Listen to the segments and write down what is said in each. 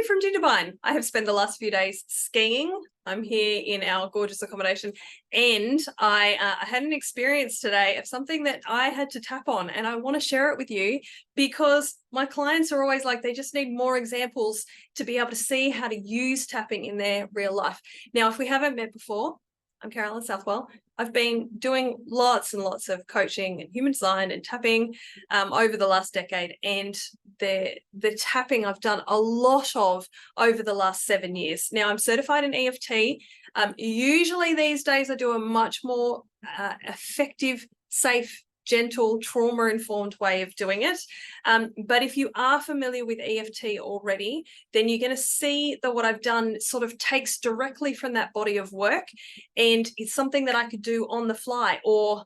Chloe from Gingerbine. I have spent the last few days skiing. I'm here in our gorgeous accommodation, and I had an experience today of something that I had to tap on, and I want to share it with you because my clients are always like, they just need more examples to be able to see how to use tapping in their real life. Now, if we haven't met before, I'm Carolyn Southwell. I've been doing lots and lots of coaching and human design and tapping over the last decade, and the tapping I've done a lot of over the last 7 years. Now, I'm certified in EFT. Usually these days I do a much more effective, safe, gentle, trauma-informed way of doing it. But if you are familiar with EFT already, then you're going to see that what I've done sort of takes directly from that body of work, and it's something that I could do on the fly or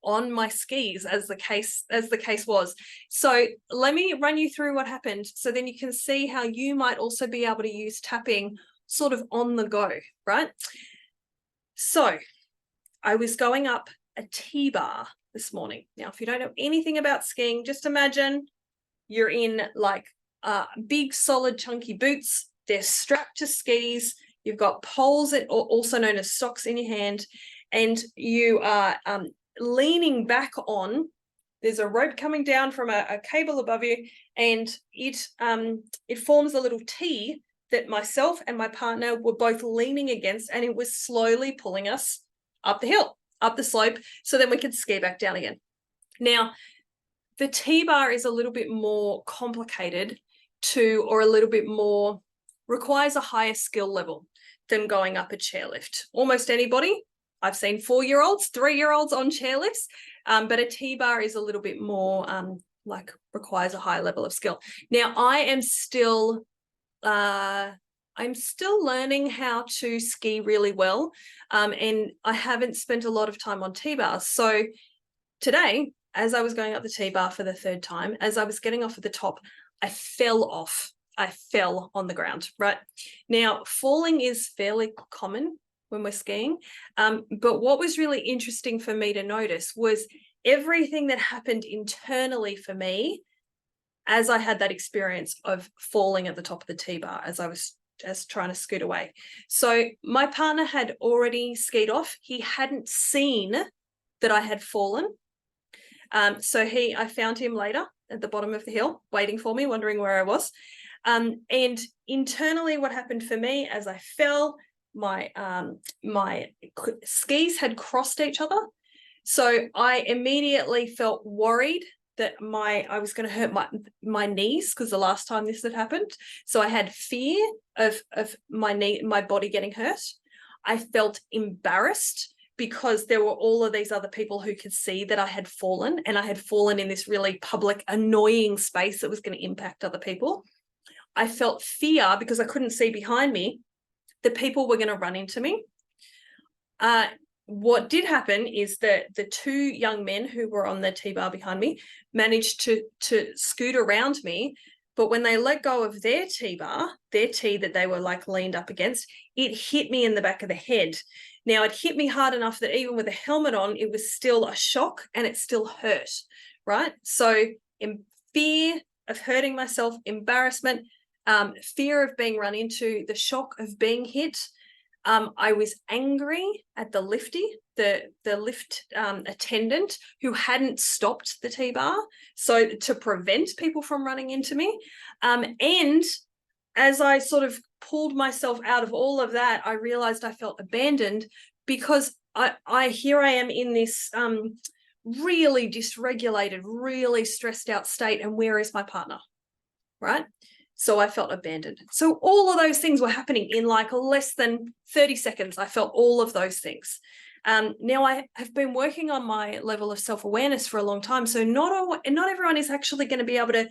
on my skis, as the case was. So let me run you through what happened, so then you can see how you might also be able to use tapping sort of on the go, right? So I was going up a T-bar this morning. Now, if you don't know anything about skiing, just imagine you're in like big, solid, chunky boots. They're strapped to skis. You've got poles, also known as socks, in your hand, and you are leaning back on. There's a rope coming down from a cable above you, and it forms a little T that myself and my partner were both leaning against, and it was slowly pulling us up the hill, up the slope, so then we could ski back down again. Now, the T-bar is a little bit more complicated or a little bit more, requires a higher skill level than going up a chairlift. Almost anybody, I've seen 4-year-olds, 3-year-olds on chairlifts, but a T-bar is a little bit more requires a higher level of skill. Now, I'm still learning how to ski really well, and I haven't spent a lot of time on T-bars. So today, as I was going up the T-bar for the 3rd time, as I was getting off at the top, I fell off. I fell on the ground, right? Now, falling is fairly common when we're skiing, but what was really interesting for me to notice was everything that happened internally for me as I had that experience of falling at the top of the T-bar as I was just trying to scoot away. So my partner had already skied off. He hadn't seen that I had fallen. So I found him later at the bottom of the hill, waiting for me, wondering where I was. And internally, what happened for me as I fell, my skis had crossed each other. So I immediately felt worried that I was going to hurt my knees, because the last time this had happened. So I had fear of my body getting hurt. I felt embarrassed because there were all of these other people who could see that I had fallen, and I had fallen in this really public, annoying space that was going to impact other people. I felt fear because I couldn't see behind me that people were going to run into me. What did happen is that the 2 young men who were on the T-bar behind me managed to scoot around me, but when they let go of their T-bar, their T that they were like leaned up against, it hit me in the back of the head. Now, it hit me hard enough that even with a helmet on, it was still a shock and it still hurt, right? So in fear of hurting myself, embarrassment, fear of being run into, the shock of being hit, I was angry at the lifty, the lift attendant who hadn't stopped the T-bar, so to prevent people from running into me. And as I sort of pulled myself out of all of that, I realized I felt abandoned, because here I am in this really dysregulated, really stressed out state, and where is my partner, right? So I felt abandoned. So all of those things were happening in like less than 30 seconds. I felt all of those things. Now, I have been working on my level of self-awareness for a long time. So not everyone is actually going to be able to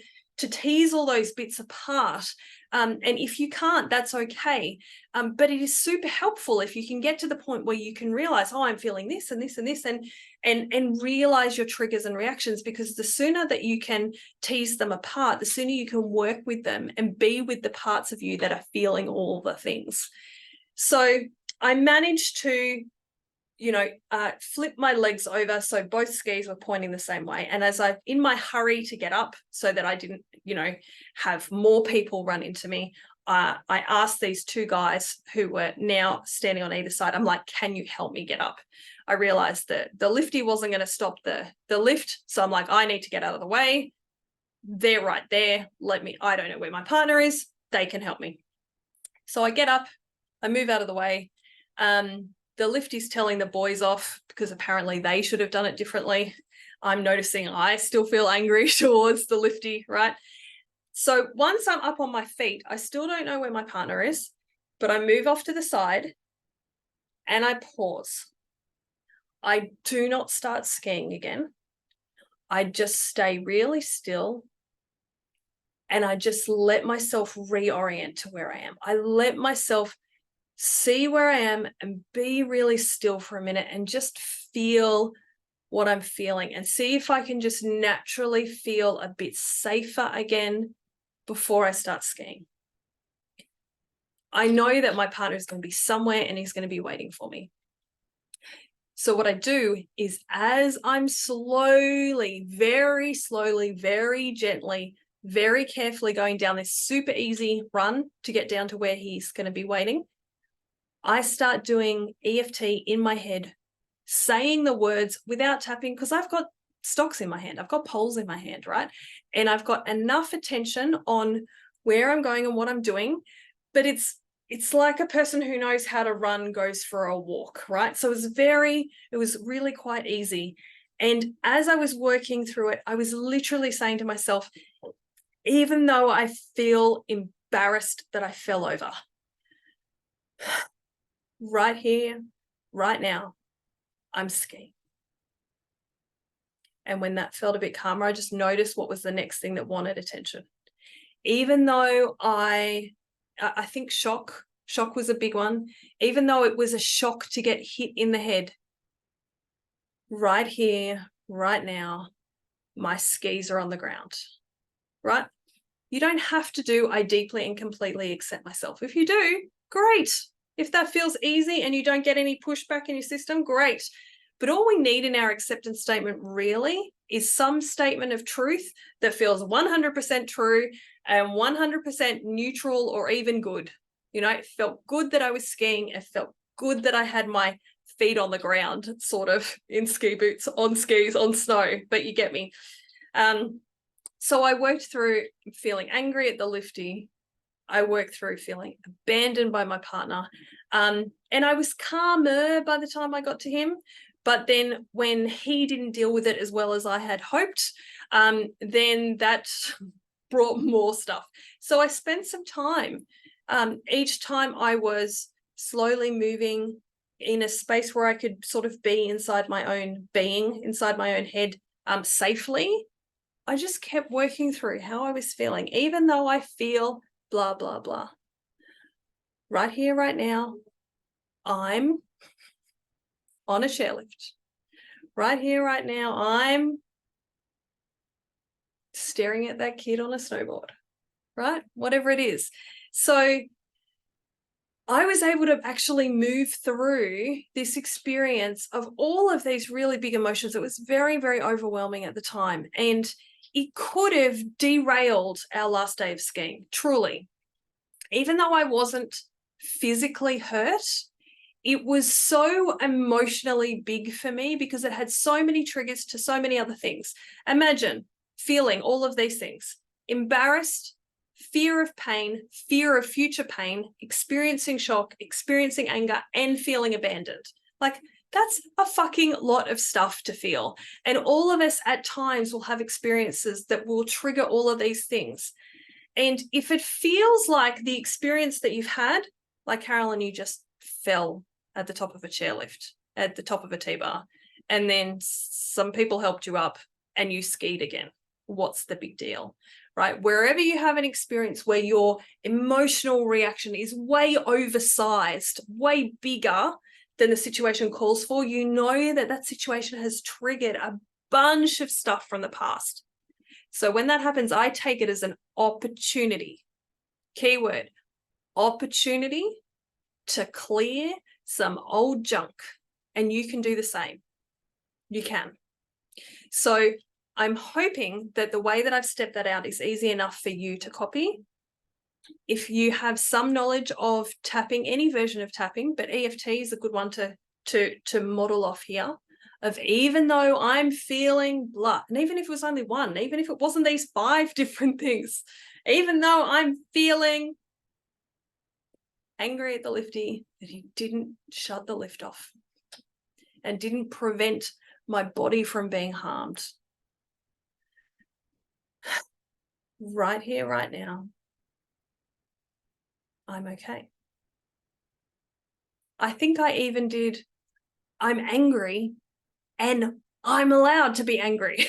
tease all those bits apart. And if you can't, that's okay. But it is super helpful if you can get to the point where you can realize, oh, I'm feeling this and this and this, and realize your triggers and reactions, because the sooner that you can tease them apart, the sooner you can work with them and be with the parts of you that are feeling all the things. So I managed to flip my legs over so both skis were pointing the same way. And as in my hurry to get up so that I didn't, have more people run into me, I asked these two guys who were now standing on either side, I'm like, can you help me get up? I realized that the lifty wasn't going to stop the lift. So I'm like, I need to get out of the way. They're right there. I don't know where my partner is. They can help me. So I get up, I move out of the way. The lifty's telling the boys off because apparently they should have done it differently. I'm noticing I still feel angry towards the lifty, right? So once I'm up on my feet, I still don't know where my partner is, but I move off to the side and I pause. I do not start skiing again. I just stay really still and I just let myself reorient to where I am. I let myself see where I am and be really still for a minute and just feel what I'm feeling and see if I can just naturally feel a bit safer again before I start skiing. I know that my partner is going to be somewhere and he's going to be waiting for me. So what I do is as I'm slowly, very gently, very carefully going down this super easy run to get down to where he's going to be waiting, I start doing EFT in my head, saying the words without tapping because I've got stocks in my hand. I've got poles in my hand, right? And I've got enough attention on where I'm going and what I'm doing, but it's like a person who knows how to run goes for a walk, right? So it was really quite easy. And as I was working through it, I was literally saying to myself, even though I feel embarrassed that I fell over, right here, right now, I'm skiing. And when that felt a bit calmer, I just noticed what was the next thing that wanted attention. Even though I think shock was a big one, even though it was a shock to get hit in the head, right here, right now, my skis are on the ground, right? You don't have to do, I deeply and completely accept myself. If you do, great. If that feels easy and you don't get any pushback in your system, great. But all we need in our acceptance statement really is some statement of truth that feels 100% true and 100% neutral or even good. You know, it felt good that I was skiing. It felt good that I had my feet on the ground, sort of in ski boots, on skis, on snow, but you get me. So I worked through feeling angry at the lifty. I worked through feeling abandoned by my partner. And I was calmer by the time I got to him. But then when he didn't deal with it as well as I had hoped, then that brought more stuff. So I spent some time. Each time I was slowly moving in a space where I could sort of be inside my own being, inside my own head, safely, I just kept working through how I was feeling, even though I feel blah, blah, blah. Right here, right now, I'm on a chairlift. Right here, right now, I'm staring at that kid on a snowboard, right? Whatever it is. So I was able to actually move through this experience of all of these really big emotions. It was very, very overwhelming at the time. And it could have derailed our last day of skiing, truly. Even though I wasn't physically hurt, it was so emotionally big for me because it had so many triggers to so many other things. Imagine feeling all of these things: embarrassed, fear of pain, fear of future pain, experiencing shock, experiencing anger, and feeling abandoned. Like, that's a fucking lot of stuff to feel. And all of us at times will have experiences that will trigger all of these things. And if it feels like the experience that you've had, like Carolyn, you just fell at the top of a chairlift, at the top of a T-bar, and then some people helped you up and you skied again. What's the big deal, right? Wherever you have an experience where your emotional reaction is way oversized, way bigger than the situation calls for, you know that that situation has triggered a bunch of stuff from the past. So when that happens, I take it as an opportunity, keyword, opportunity to clear some old junk. And you can do the same. You can. So I'm hoping that the way that I've stepped that out is easy enough for you to copy. If you have some knowledge of tapping, any version of tapping, but EFT is a good one to model off here, of even though I'm feeling blah, and even if it was only one, even if it wasn't these 5 different things, even though I'm feeling angry at the lifty that he didn't shut the lift off and didn't prevent my body from being harmed. Right here, right now, I'm okay. I think I even did, I'm angry and I'm allowed to be angry.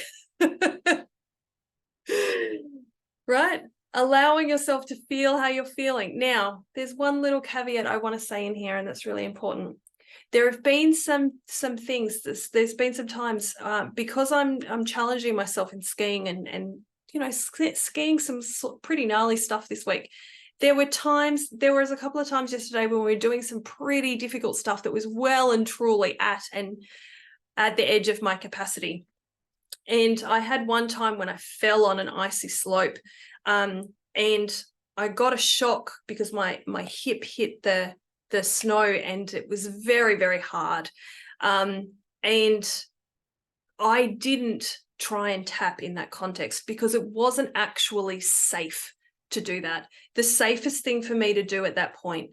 Right? Allowing yourself to feel how you're feeling. Now, there's one little caveat I want to say in here, and that's really important. There have been some things. There's been some times because I'm challenging myself in skiing and you know, skiing some pretty gnarly stuff this week. There was a couple of times yesterday when we were doing some pretty difficult stuff that was well and truly at the edge of my capacity. And I had one time when I fell on an icy slope, and I got a shock because my hip hit the snow, and it was very, very hard. And I didn't try and tap in that context because it wasn't actually safe to do that. The safest thing for me to do at that point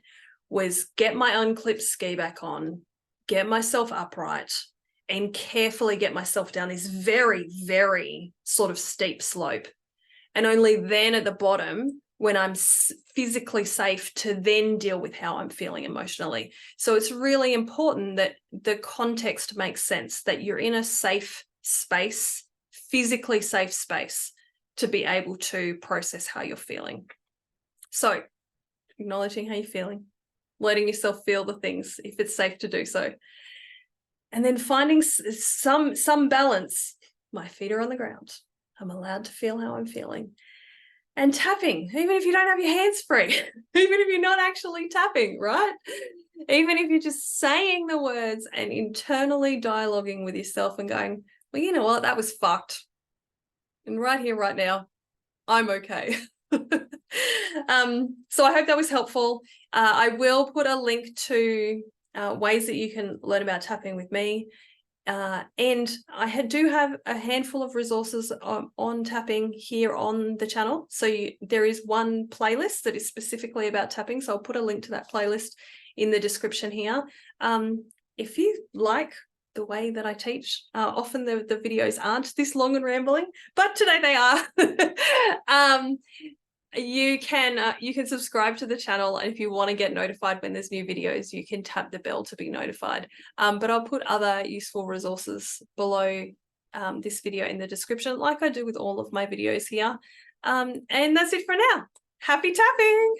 was get my unclipped ski back on, get myself upright, and carefully get myself down this very, very sort of steep slope. And only then at the bottom, when I'm physically safe, to then deal with how I'm feeling emotionally. So it's really important that the context makes sense, that you're in a safe space, physically safe space, to be able to process how you're feeling. So acknowledging how you're feeling, letting yourself feel the things if it's safe to do so. And then finding some balance. My feet are on the ground. I'm allowed to feel how I'm feeling. And tapping, even if you don't have your hands free, even if you're not actually tapping, right? Even if you're just saying the words and internally dialoguing with yourself and going, well, you know what, that was fucked. And right here, right now, I'm okay. So I hope that was helpful. I will put a link to ways that you can learn about tapping with me. And I do have a handful of resources on tapping here on the channel. So there is one playlist that is specifically about tapping. So I'll put a link to that playlist in the description here. If you like the way that I teach, often the videos aren't this long and rambling, but today they are. You can subscribe to the channel, and if you want to get notified when there's new videos, you can tap the bell to be notified. But I'll put other useful resources below this video in the description, like I do with all of my videos here. And that's it for now. Happy tapping!